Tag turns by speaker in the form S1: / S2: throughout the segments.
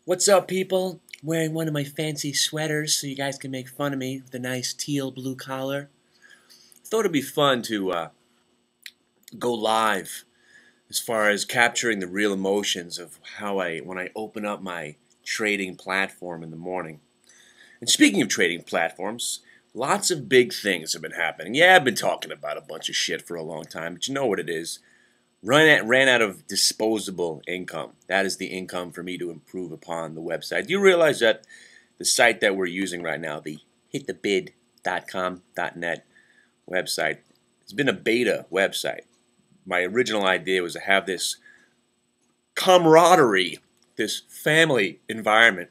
S1: What's up, people? Wearing one of my fancy sweaters so you guys can make fun of me with a nice teal blue collar. Thought it'd be fun to go live as far as capturing the real emotions of when I open up my trading platform in the morning. And speaking of trading platforms, lots of big things have been happening. Yeah, I've been talking about a bunch of shit for a long time, but you know what it is. Ran out of disposable income. That is the income for me to improve upon the website. Do you realize that the site that we're using right now, the hitthebid.com.net website, has been a beta website? My original idea was to have this camaraderie, this family environment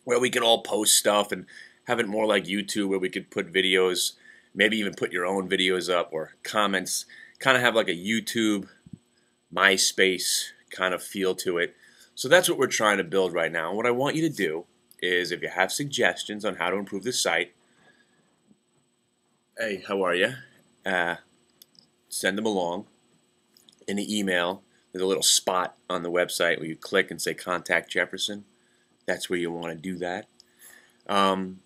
S1: where we could all post stuff and have it more like YouTube, where we could put videos, maybe even put your own videos up or comments, kind of have like a YouTube MySpace kind of feel to it. So that's what we're trying to build right now. And what I want you to do is, if you have suggestions on how to improve the site, hey, how are you? Send them along in the email. There's a little spot on the website where you click and say Contact Jefferson. That's where you want to do that. I'm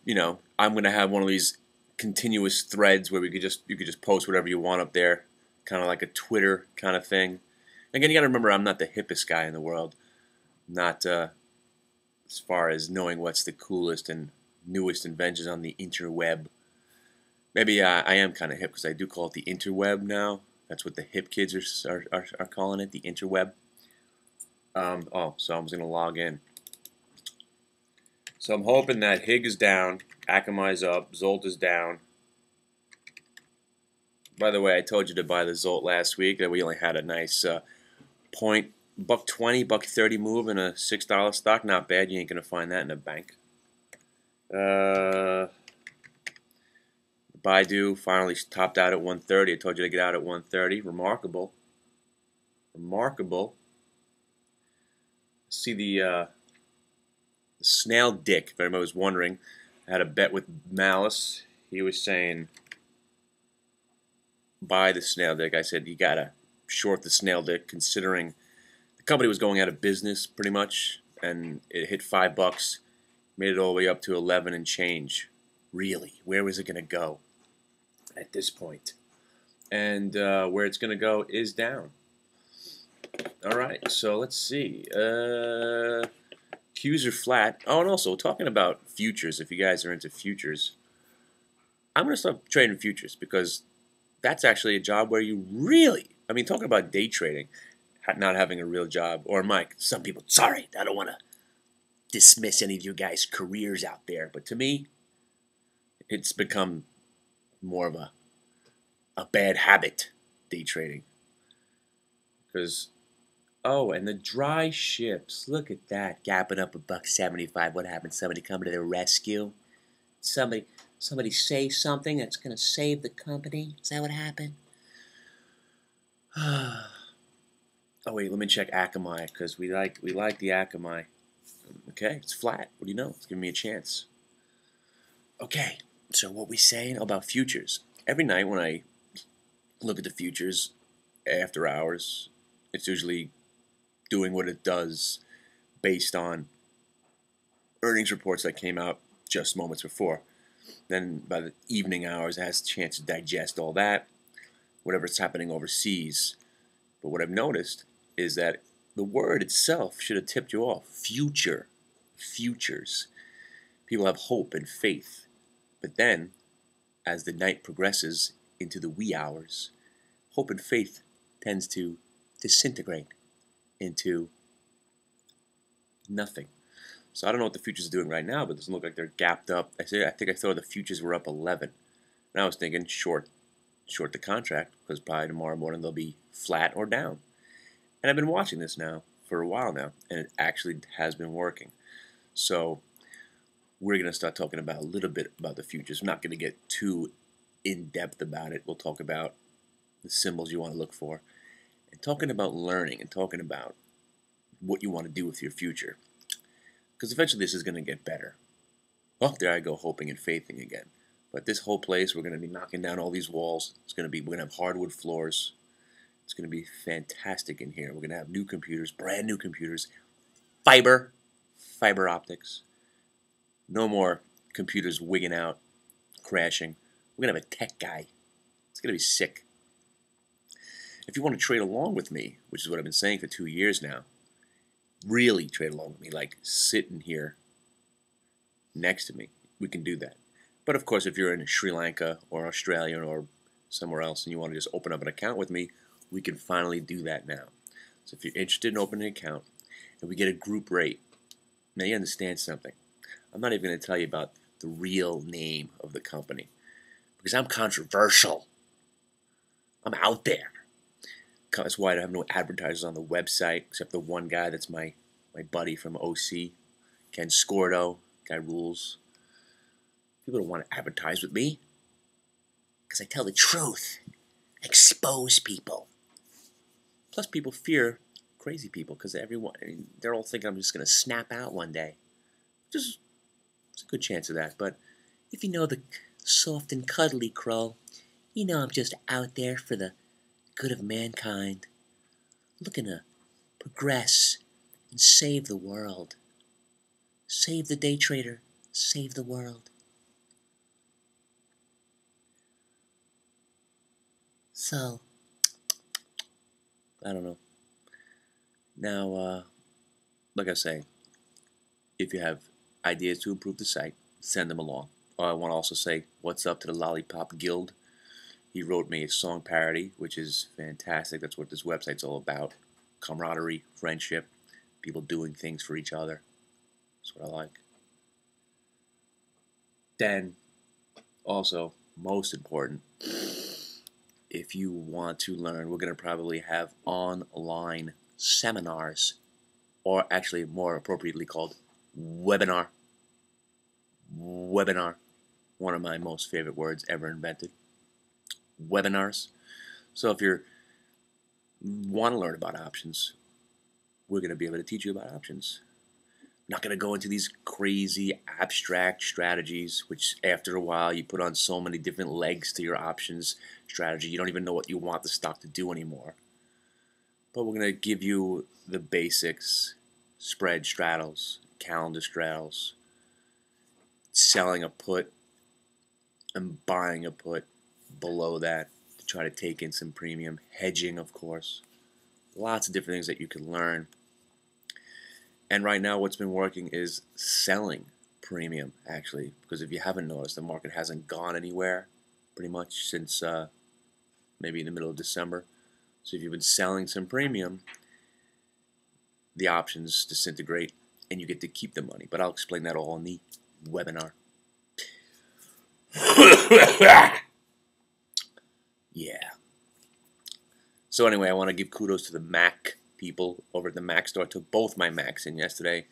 S1: going to have one of these continuous threads where you could just post whatever you want up there, kind of like a Twitter kind of thing. Again, you got to remember, I'm not the hippest guy in the world. Not as far as knowing what's the coolest and newest inventions on the interweb. Maybe I am kind of hip because I do call it the interweb now. That's what the hip kids are calling it, the interweb. So I'm just going to log in. So I'm hoping that Hig is down, Akamai's up, Zolt is down. By the way, I told you to buy the Zolt last week, that we only had a nice $1.20, $1.30 move in a $6 stock. Not bad. You ain't gonna find that in a bank. Baidu finally topped out at 130. I told you to get out at 130. Remarkable. Remarkable. See the snail dick, if anybody was wondering. I had a bet with Malice. He was saying buy the snail dick. I said you gotta short the snail dick, considering the company was going out of business pretty much, and it hit $5, made it all the way up to 11 and change. Really, where was it gonna go at this point? And where it's gonna go is down. All right, so let's see. Qs are flat. Oh, and also talking about futures. If you guys are into futures, I'm gonna start trading futures because that's actually a job where you really, talking about day trading, not having a real job, or Mike, some people, sorry, I don't want to dismiss any of you guys' careers out there, but to me, it's become more of a bad habit, day trading. Because, oh, and the dry ships, look at that, gapping up $1.75. What happened? Somebody coming to their rescue? Somebody say something that's going to save the company? Is that what happened? Oh wait, let me check Akamai, because we like the Akamai. Okay, it's flat. What do you know? It's giving me a chance. Okay, so what we saying about futures? Every night when I look at the futures after hours, it's usually doing what it does based on earnings reports that came out just moments before. Then by the evening hours, it has a chance to digest all that, whatever's happening overseas. But what I've noticed is that the word itself should have tipped you off. Future. Futures. People have hope and faith. But then, as the night progresses into the wee hours, hope and faith tends to disintegrate into nothing. So I don't know what the futures are doing right now, but it doesn't look like they're gapped up. I think I thought the futures were up 11. And I was thinking short the contract, because by tomorrow morning they'll be flat or down. And I've been watching this now for a while now, and it actually has been working. So we're going to start talking about a little bit about the futures. I'm not going to get too in-depth about it. We'll talk about the symbols you want to look for, and talking about learning, and talking about what you want to do with your future. Because eventually this is going to get better. Oh, there I go, hoping and faithing again. But this whole place, we're going to be knocking down all these walls. We're going to have hardwood floors. It's going to be fantastic in here. We're going to have new computers, brand new computers, fiber optics. No more computers wigging out, crashing. We're gonna have a tech guy. It's gonna be sick. If you want to trade along with me, which is what I've been saying for 2 years now, really trade along with me, like sitting here next to me, we can do that. But of course, if you're in Sri Lanka or Australia or somewhere else and you want to just open up an account with me, we can finally do that now. So if you're interested in opening an account and we get a group rate, now you understand something. I'm not even going to tell you about the real name of the company because I'm controversial. I'm out there. That's why I have no advertisers on the website except the one guy that's my buddy from OC, Ken Scordo. Guy rules. People don't want to advertise with me because I tell the truth. I expose people. Plus, people fear crazy people because they're all thinking I'm just going to snap out one day. There's a good chance of that. But if you know the soft and cuddly Crow, you know I'm just out there for the good of mankind, looking to progress and save the world. Save the day trader, save the world. So, I don't know. Now, like I say, if you have ideas to improve the site, send them along. I want to also say what's up to the Lollipop Guild. He wrote me a song parody, which is fantastic. That's what this website's all about. Camaraderie, friendship, people doing things for each other. That's what I like. Then, also, most important, if you want to learn, we're going to probably have online seminars, or actually more appropriately called webinar. Webinar, one of my most favorite words ever invented. Webinars. So if you want to learn about options, we're going to be able to teach you about options. Not going to go into these crazy abstract strategies, which after a while you put on so many different legs to your options strategy, you don't even know what you want the stock to do anymore. But we're going to give you the basics, spread straddles, calendar straddles, selling a put and buying a put below that to try to take in some premium, hedging of course, lots of different things that you can learn. And right now what's been working is selling premium, actually, because if you haven't noticed, the market hasn't gone anywhere pretty much since maybe in the middle of December. So if you've been selling some premium, the options disintegrate and you get to keep the money. But I'll explain that all in the webinar. Yeah. So anyway, I want to give kudos to the Mac people over at the Mac store. I took both my Macs in yesterday.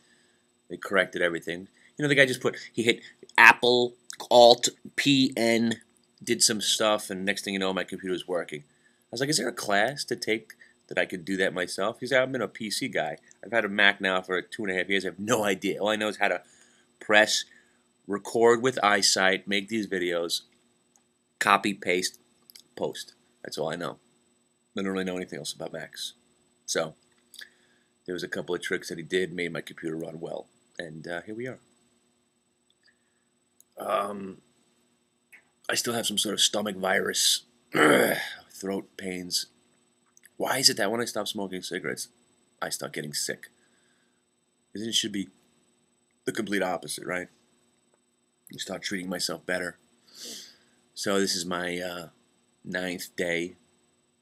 S1: They corrected everything. You know, the guy just he hit Apple, Alt, PN, did some stuff, and next thing you know, my computer was working. I was like, is there a class to take that I could do that myself? He said, I've been a PC guy. I've had a Mac now for 2.5 years. I have no idea. All I know is how to press, record with eyesight, make these videos, copy, paste, post. That's all I know. I don't really know anything else about Macs. So, there was a couple of tricks that he did, made my computer run well. And here we are. I still have some sort of stomach virus, throat pains. Why is it that when I stop smoking cigarettes, I start getting sick? It should be the complete opposite, right? You start treating myself better. So this is my 9th day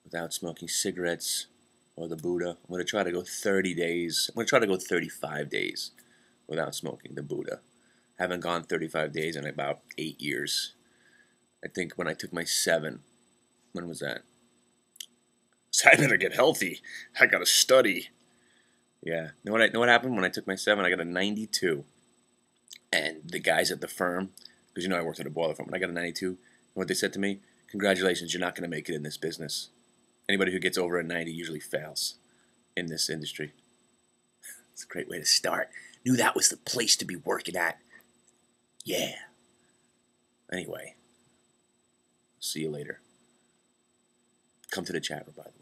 S1: without smoking cigarettes or the Buddha. I'm going to try to go 30 days. I'm going to try to go 35 days without smoking the Buddha. Haven't gone 35 days in about 8 years. I think when I took my 7, when was that? So I better get healthy. I got to study. Yeah. Know what happened when I took my 7? I got a 92. And the guys at the firm, because you know I worked at a boiler firm, and I got a 92. And what they said to me, congratulations, you're not going to make it in this business. Anybody who gets over a 90 usually fails in this industry. It's a great way to start. Knew that was the place to be working at. Yeah. Anyway, see you later. Come to the chat room, by the way.